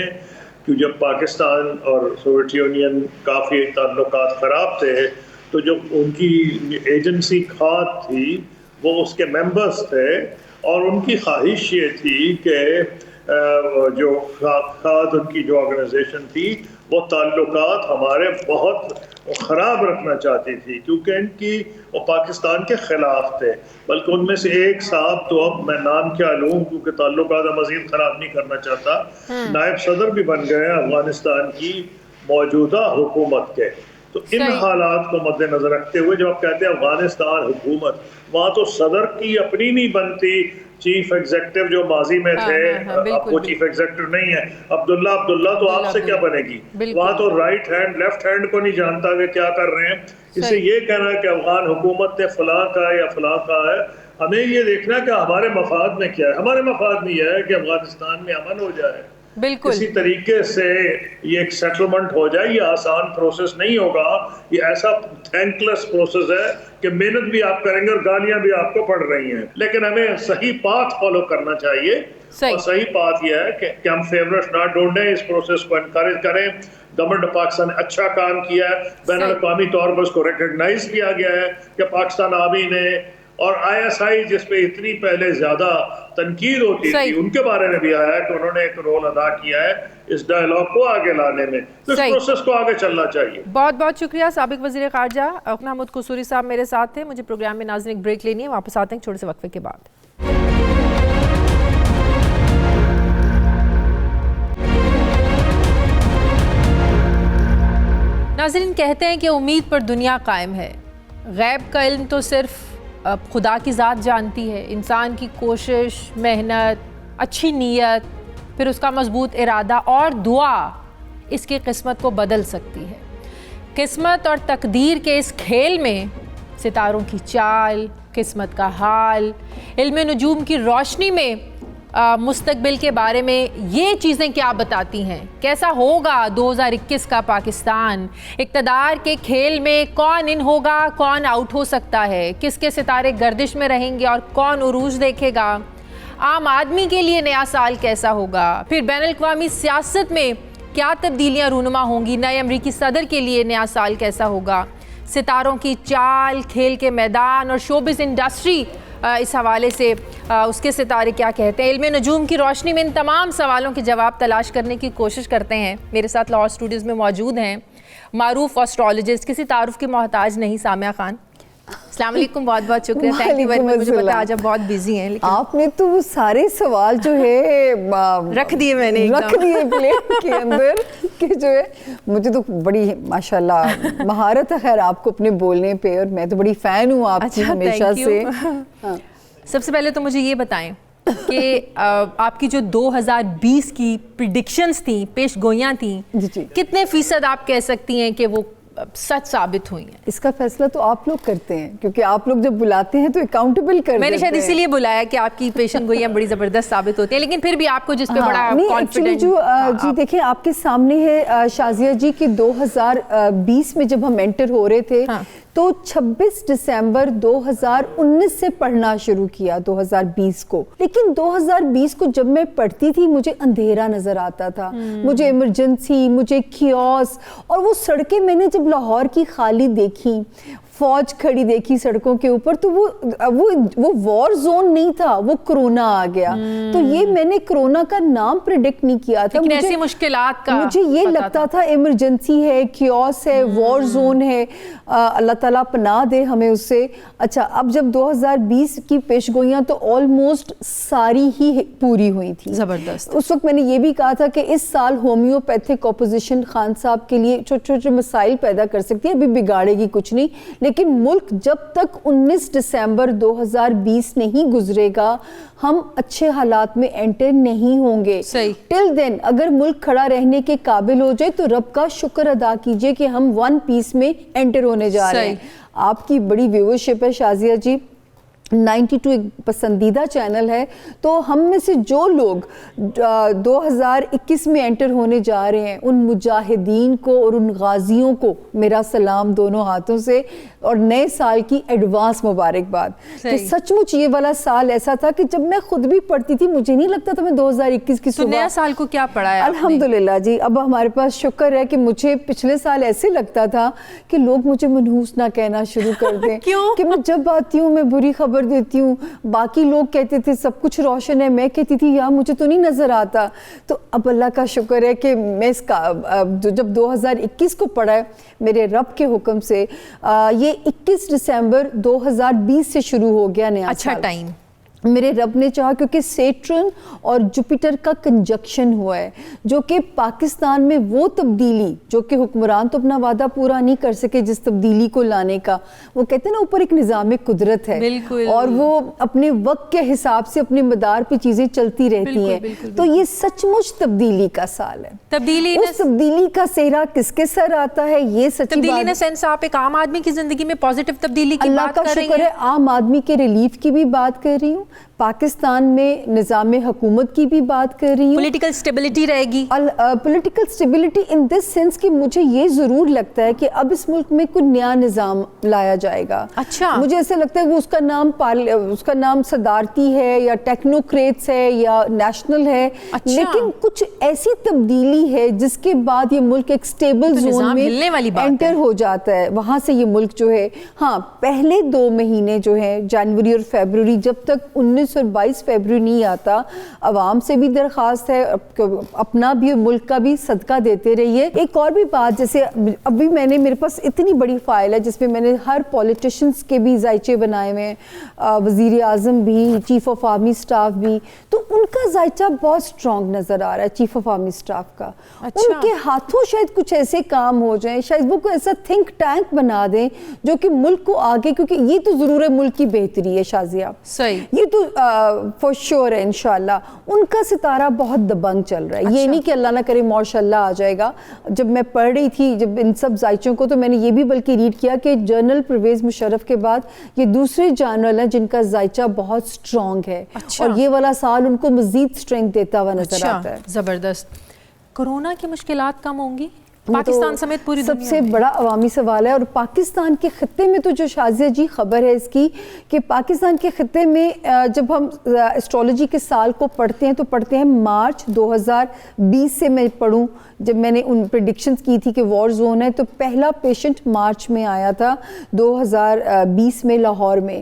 کہ جب پاکستان اور سوویت یونین کافی تعلقات خراب تھے, تو جو ان کی ایجنسی کھاد تھی وہ اس کے ممبرز تھے, اور ان کی خواہش یہ تھی کہ جو کھاد ان کی جو آرگنائزیشن تھی وہ تعلقات ہمارے بہت خراب رکھنا چاہتی تھی, کیونکہ ان کی وہ پاکستان کے خلاف تھے. بلکہ ان میں سے ایک صاحب, تو اب میں نام کیا لوں کیونکہ تعلقات مزید خراب نہیں کرنا چاہتا, نائب صدر بھی بن گئے افغانستان کی موجودہ حکومت کے. تو ان حالات کو مد نظر رکھتے ہوئے جب آپ کہتے ہیں افغانستان حکومت, وہاں تو صدر کی اپنی نہیں بنتی, چیف ایگزیکٹو جو ماضی میں تھے, اب وہ چیف ایگزیکٹو نہیں ہے. عبداللہ تو آپ سے کیا بنے گی؟ وہاں تو رائٹ ہینڈ لیفٹ ہینڈ کو نہیں جانتا کہ کیا کر رہے ہیں. اس سے یہ کہنا کہ افغان حکومت نے فلاں کا یا فلاں کا ہے, ہمیں یہ دیکھنا کہ ہمارے مفاد میں کیا ہے. ہمارے مفاد میں یہ ہے کہ افغانستان میں امن ہو جائے, بالکل اسی طریقے سے یہ ایک سیٹلمنٹ ہو جائے. یہ آسان پروسیس نہیں ہوگا, یہ ایسا تھینکلیس پروسیس ہے کہ محنت بھی آپ کریں گے اور گالیاں بھی آپ کو پڑ رہی ہیں, لیکن ہمیں صحیح پاتھ فالو کرنا چاہیے. اور صحیح بات یہ ہے کہ ہم فیورٹس نہ ڈھونڈیں, اس پروسیس کو انکریج کریں. گورنمنٹ پاکستان نے اچھا کام کیا ہے, بین الاقوامی طور پر اس کو ریکگنائز کیا گیا ہے کہ پاکستان آرمی نے, اور ISI جس پہ اتنی پہلے زیادہ تنقید ہوتی تھی, ان کے بارے میں بھی آیا ہے کہ انہوں نے ایک رول ادا کیا ہے اس ڈائلاگ کو آگے لانے میں. اس پروسیس کو آگے چلنا چاہیے. بہت بہت شکریہ. سابق وزیر خارجہ محمود قصوری صاحب میرے ساتھ تھے. مجھے پروگرام میں ناظرین ایک بریک لینی ہے, واپس آتے ہیں چھوٹے سے وقفے کے بعد. ناظرین, کہتے ہیں کہ امید پر دنیا قائم ہے. غیب کا علم تو صرف خدا کی ذات جانتی ہے. انسان کی کوشش, محنت, اچھی نیت, پھر اس کا مضبوط ارادہ اور دعا اس کی قسمت کو بدل سکتی ہے. قسمت اور تقدیر کے اس کھیل میں ستاروں کی چال, قسمت کا حال, علم نجوم کی روشنی میں مستقبل کے بارے میں یہ چیزیں کیا بتاتی ہیں؟ کیسا ہوگا 2021 کا پاکستان؟ اقتدار کے کھیل میں کون ان ہوگا, کون آؤٹ ہو سکتا ہے؟ کس کے ستارے گردش میں رہیں گے اور کون عروج دیکھے گا؟ عام آدمی کے لیے نیا سال کیسا ہوگا؟ پھر بین الاقوامی سیاست میں کیا تبدیلیاں رونما ہوں گی؟ نئے امریکی صدر کے لیے نیا سال کیسا ہوگا؟ ستاروں کی چال, کھیل کے میدان اور شوبز انڈسٹری اس حوالے سے اس کے ستارے کیا کہتے ہیں؟ علم نجوم کی روشنی میں ان تمام سوالوں کے جواب تلاش کرنے کی کوشش کرتے ہیں. میرے ساتھ لاہور اسٹوڈیوز میں موجود ہیں معروف ایسٹرولوجسٹ, کسی تعارف کے محتاج نہیں, سامعہ خان. السلام علیکم, بہت بہت شکریہ. Thank you very much. مجھے پتا آج آپ بہت بیزی ہیں, لیکن آپ نے تو وہ سارے سوال جو ہے رکھ دیے, میں نے رکھ دیے پلیٹ کے اندر, کہ جو ہے مجھے تو بڑی ماشاءاللہ مہارت ہے خیر آپ کو اپنے بولنے پہ, اور میں تو بڑی فین ہوں آپ کی ہمیشہ سے. سب سے پہلے تو مجھے یہ بتائیں کہ آپ کی جو 2020 کی پریڈکشنز تھیں, پیش گوئیاں تھیں, کتنے فیصد آپ کہہ سکتی ہیں کہ وہ سچ ثابت ہوئی ہیں؟ اس کا فیصلہ تو آپ لوگ کرتے ہیں, کیونکہ آپ لوگ جب بلاتے ہیں تو اکاؤنٹیبل کرتے ہیں. میں نے شاید اسی لیے بلایا کہ آپ کی پیشن گوئیاں بڑی زبردست ثابت ہوتی ہیں, لیکن پھر بھی آپ کو جس پہ بڑا کانفیڈنٹ جی دیکھیں آپ کے سامنے ہے شازیہ جی کہ 2020 میں جب ہم انٹر ہو رہے تھے تو 26 دسمبر 2019 سے پڑھنا شروع کیا 2020 کو, لیکن 2020 کو جب میں پڑھتی تھی مجھے اندھیرا نظر آتا تھا, مجھے ایمرجنسی, مجھے کیوس, اور وہ سڑکیں میں نے جب لاہور کی خالی دیکھی, فوج کھڑی دیکھی سڑکوں کے اوپر, تو وہ وار زون نہیں تھا, وہ کرونا آ گیا. تو یہ میں نے کرونا کا نام پریڈکٹ نہیں کیا تھا, لیکن ایسی مشکلات کا مجھے یہ لگتا تھا ایمرجنسی ہے, کیوس ہے, وار زون ہے, اللہ تعالیٰ پناہ دے ہمیں اس سے. اچھا, اب جب 2020 کی پیش گوئیاں تو آلموسٹ ساری ہی پوری ہوئی تھی. زبردست. اس وقت میں نے یہ بھی کہا تھا کہ اس سال ہومیوپیتھک اپوزیشن خان صاحب کے لیے چھوٹے چھوٹے مسائل پیدا کر سکتی ہے, ابھی بگاڑے گی کچھ نہیں, لیکن ملک جب تک 19 دسمبر 2020 نہیں گزرے گا ہم اچھے حالات میں انٹر نہیں ہوں گے. ٹل دین اگر ملک کھڑا رہنے کے قابل ہو جائے تو رب کا شکر ادا کیجئے کہ ہم 1 پیس میں انٹر ہونے جا رہے ہیں. آپ کی بڑی ویورشپ ہے شازیہ جی, 92 ایک پسندیدہ چینل ہے, تو ہم میں سے جو لوگ 2021 میں انٹر ہونے جا رہے ہیں ان مجاہدین کو اور ان غازیوں کو میرا سلام دونوں ہاتھوں سے, اور نئے سال کی ایڈوانس مبارکباد. کہ سچ مچ یہ والا سال ایسا تھا کہ جب میں خود بھی پڑھتی تھی مجھے نہیں لگتا تھا میں 2021 کی صبح. تو نیا سال کو کیا پڑھا ہے آپ نے؟ الحمدللہ جی, اب ہمارے پاس شکر ہے کہ مجھے پچھلے سال ایسے لگتا تھا کہ لوگ مجھے منحوس نہ کہنا شروع کر دیں. کیوں؟ کہ میں جب آتی ہوں میں بری خبر دیتی ہوں, باقی لوگ کہتے تھے سب کچھ روشن ہے, میں کہتی تھی یار مجھے تو نہیں نظر آتا. تو اب اللہ کا شکر ہے کہ میں اس کا جب 2021 کو پڑھا ہے میرے رب کے حکم سے, یہ 21 دسمبر 2020 سے شروع ہو گیا نیا سال. اچھا ٹائم میرے رب نے چاہا, کیونکہ سیٹرن اور جوپیٹر کا کنجکشن ہوا ہے جو کہ پاکستان میں وہ تبدیلی جو کہ حکمران تو اپنا وعدہ پورا نہیں کر سکے جس تبدیلی کو لانے کا, وہ کہتے ہیں نا اوپر ایک نظام قدرت ہے اور وہ اپنے وقت کے حساب سے اپنے مدار پہ چیزیں چلتی رہتی ہیں. تو یہ سچ مچ تبدیلی کا سال ہے. اس تبدیلی کا سہرا کس کے سر آتا ہے, یہ سچی تبدیلی نے سینس آپ ایک عام آدمی کی زندگی میں پازیٹیو تبدیلی کی بات کر رہی ہیں. اللہ کا شکر ہے, عام آدمی کے ریلیف کی بھی بات کر رہی ہوں, پاکستان میں نظام حکومت کی بھی بات کر رہی ہوں. پولیٹیکل سٹیبلٹی رہے گی. Political stability in this sense کہ مجھے یہ ضرور لگتا ہے کہ اب اس ملک میں کوئی نیا نظام لایا جائے گا. اچھا, مجھے ایسا لگتا ہے وہ اس کا نام صدارتی ہے یا ٹیکنوکریٹس ہے یا نیشنل ہے. لیکن کچھ ایسی تبدیلی ہے جس کے بعد یہ ملک ایک سٹیبل زون میں انٹر ہو جاتا ہے. وہاں سے یہ ملک جو ہے, ہاں پہلے 2 مہینے جو ہے جنوری اور فیبروری, جب تک 19 اور 22 فیبروری نہیں آتا, عوام سے بھی درخواست ہے اپنا بھی ملک کا بھی صدقہ دیتے رہیے. ایک اور بھی بات, جیسے ابھی میرے پاس اتنی بڑی فائل ہے جس میں نے ہر پولیٹیشنز کے بھی ذائچے بنائے ہوئے, وزیر اعظم بھی, چیف آف آرمی سٹاف بھی, تو ان کا ذائچہ بہت سٹرونگ نظر آ رہا ہے چیف آف آرمی سٹاف کا. ان کے ہاتھوں شاید کچھ ایسے کام ہو جائیں, شاید وہ کوئی ایسا تھنک ٹینک بنا دیں جو کہ ملک کو آگے, کیونکہ یہ تو ضرور ہے ملک کی بہتری ہے شازیہ, یہ تو فور شیور ہے انشاءاللہ. ان کا ستارہ بہت دبنگ چل رہا ہے. یہ نہیں کہ اللہ نہ کرے ماشاءاللہ آ جائے گا. جب میں پڑھ رہی تھی جب ان سب ذائچوں کو, تو میں نے یہ بھی بلکہ ریڈ کیا کہ جنرل پرویز مشرف کے بعد یہ دوسرے جنرل ہیں جن کا ذائچہ بہت سٹرونگ ہے, اور یہ والا سال ان کو مزید سٹرینگ دیتا ہوا نظر آتا ہے. زبردست. کورونا کی مشکلات کم ہوں گی پاکستان سمیت پوری دنیا میں؟ سب سے بڑا عوامی سوال ہے. اور پاکستان کے خطے میں تو جو شازیہ جی خبر ہے اس کی کہ پاکستان کے خطے میں جب ہم ایسٹرولوجی کے سال کو پڑھتے ہیں تو پڑھتے ہیں مارچ 2020 سے. میں پڑھوں جب میں نے ان پریڈکشنز کی تھی کہ وار زون ہے, تو پہلا پیشنٹ مارچ میں آیا تھا 2020 میں لاہور میں.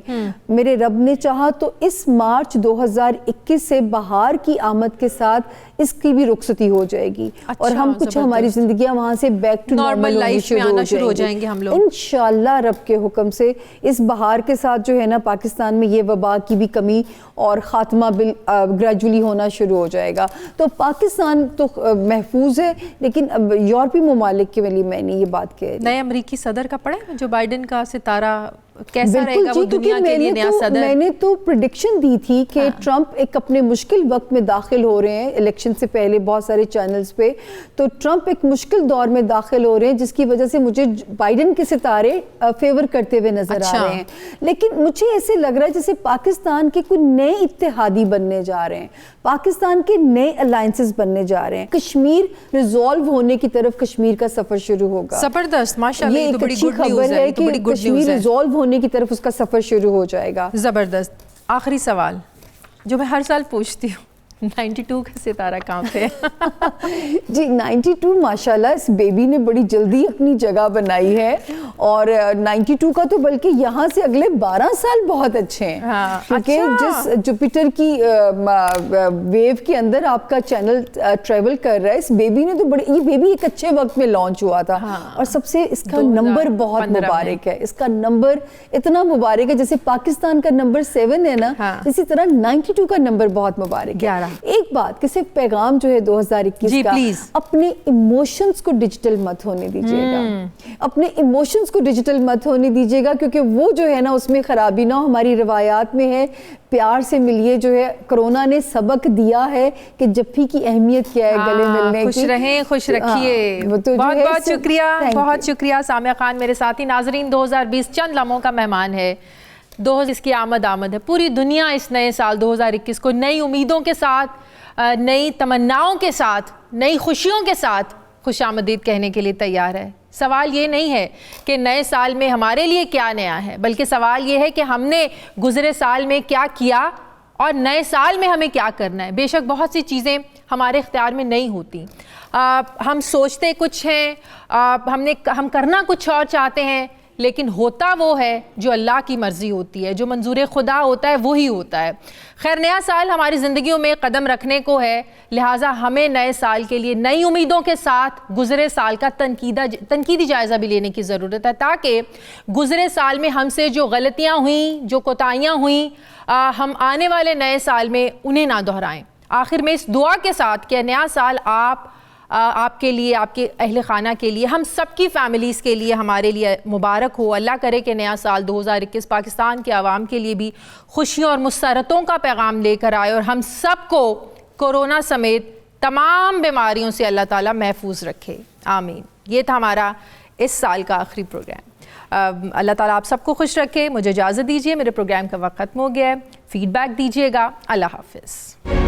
میرے رب نے چاہا تو اس مارچ 2021 سے بہار کی آمد کے ساتھ اس کی بھی رخصتی ہو جائے گی, اور ہم کچھ ہماری زندگیاں وہاں سے بیک ٹو نارمل لائف میں آنا شروع ہو جائیں گے ہم لوگ انشاءاللہ رب کے حکم سے. اس بہار کے ساتھ جو ہے نا پاکستان میں یہ وبا کی بھی کمی اور خاتمہ گریجولی ہونا شروع ہو جائے گا. تو پاکستان تو محفوظ ہے, لیکن اب یورپی ممالک کے لیے میں نے یہ بات کہی. نئے امریکی صدر کا پڑھا ہے جو بائیڈن کا ستارہ کیسا رہے گا وہ دنیا کے لیے نیا صدر؟ میں نے تو پریڈکشن دی تھی کہ ٹرمپ ایک اپنے مشکل وقت میں داخل ہو رہے ہیں الیکشن سے پہلے بہت سارے چینلز پہ. تو ٹرمپ ایک مشکل دور میں داخل ہو رہے ہیں جس کی وجہ سے مجھے بائیڈن کے ستارے فیور کرتے ہوئے نظر آ رہے ہیں. لیکن مجھے ایسے لگ رہا ہے جیسے پاکستان کے کوئی نئے اتحادی بننے جا رہے ہیں, پاکستان کے نئے الائنسز بننے جا رہے ہیں. کشمیر ریزالو ہونے کی طرف کشمیر کا سفر شروع ہوگا. زبردست, ماشاءاللہ, یہ ایک اچھی خبر ہے کہ کشمیر ریزالو ہونے کی طرف اس کا سفر شروع ہو جائے گا. زبردست. آخری سوال جو میں ہر سال پوچھتی ہوں, 92 کا ستارہ کہاں پہ جی 92 ماشاءاللہ اس بیبی نے بڑی جلدی اپنی جگہ بنائی ہے, اور 92 کا تو بلکہ یہاں سے اگلے 12 سال بہت اچھے ہیں, کیونکہ جس جوپیٹر کی ویو کے اندر آپ کا چینل ٹریول کر رہا ہے, اس بیبی نے تو یہ بیبی ایک اچھے وقت میں لانچ ہوا تھا, اور سب سے اس کا نمبر بہت مبارک ہے, اس کا نمبر اتنا مبارک ہے جیسے پاکستان کا نمبر 7 ہے نا, اسی طرح 92 کا نمبر بہت مبارک ہے. ایک بات, کسی پیغام جو ہے 2021 کا, اپنے ایموشنز کو ڈیجیٹل مت ہونے دیجیے گا, اپنے ایموشنز کو ڈیجیٹل مت ہونے دیجیے گا, کیونکہ وہ جو ہے نا اس میں خرابی نہ ہو. ہماری روایات میں ہے پیار سے ملیے, جو ہے کرونا نے سبق دیا ہے کہ جفی کی اہمیت کیا ہے, گلے ملنے کی. خوش رہیں, خوش رکھیے. بہت بہت شکریہ, بہت شکریہ. سامعہ خان میرے ساتھی. ناظرین 2020 چند لمحوں کا مہمان ہے, اس کی آمد ہے. پوری دنیا اس نئے سال 2021 کو نئی امیدوں کے ساتھ, نئی تمناؤں کے ساتھ, نئی خوشیوں کے ساتھ خوش آمدید کہنے کے لیے تیار ہے. سوال یہ نہیں ہے کہ نئے سال میں ہمارے لیے کیا نیا ہے, بلکہ سوال یہ ہے کہ ہم نے گزرے سال میں کیا کیا اور نئے سال میں ہمیں کیا کرنا ہے. بے شک بہت سی چیزیں ہمارے اختیار میں نہیں ہوتی, ہم سوچتے کچھ ہیں, ہم کرنا کچھ اور چاہتے ہیں, لیکن ہوتا وہ ہے جو اللہ کی مرضی ہوتی ہے, جو منظور خدا ہوتا ہے وہی ہوتا ہے. خیر, نیا سال ہماری زندگیوں میں قدم رکھنے کو ہے, لہٰذا ہمیں نئے سال کے لیے نئی امیدوں کے ساتھ گزرے سال کا تنقیدی جائزہ بھی لینے کی ضرورت ہے, تاکہ گزرے سال میں ہم سے جو غلطیاں ہوئیں, جو کوتاہیاں ہوئیں, ہم آنے والے نئے سال میں انہیں نہ دہرائیں. آخر میں اس دعا کے ساتھ کہ نیا سال آپ کے لیے, آپ کے اہل خانہ کے لیے, ہم سب کی فیملیز کے لیے, ہمارے لیے مبارک ہو. اللہ کرے کہ نیا سال 2021 پاکستان کے عوام کے لیے بھی خوشیوں اور مسرتوں کا پیغام لے کر آئے, اور ہم سب کو کورونا سمیت تمام بیماریوں سے اللہ تعالیٰ محفوظ رکھے. آمین. یہ تھا ہمارا اس سال کا آخری پروگرام. اللہ تعالیٰ آپ سب کو خوش رکھے. مجھے اجازت دیجیے, میرے پروگرام کا وقت ختم ہو گیا ہے. فیڈ بیک دیجیے گا. اللہ حافظ.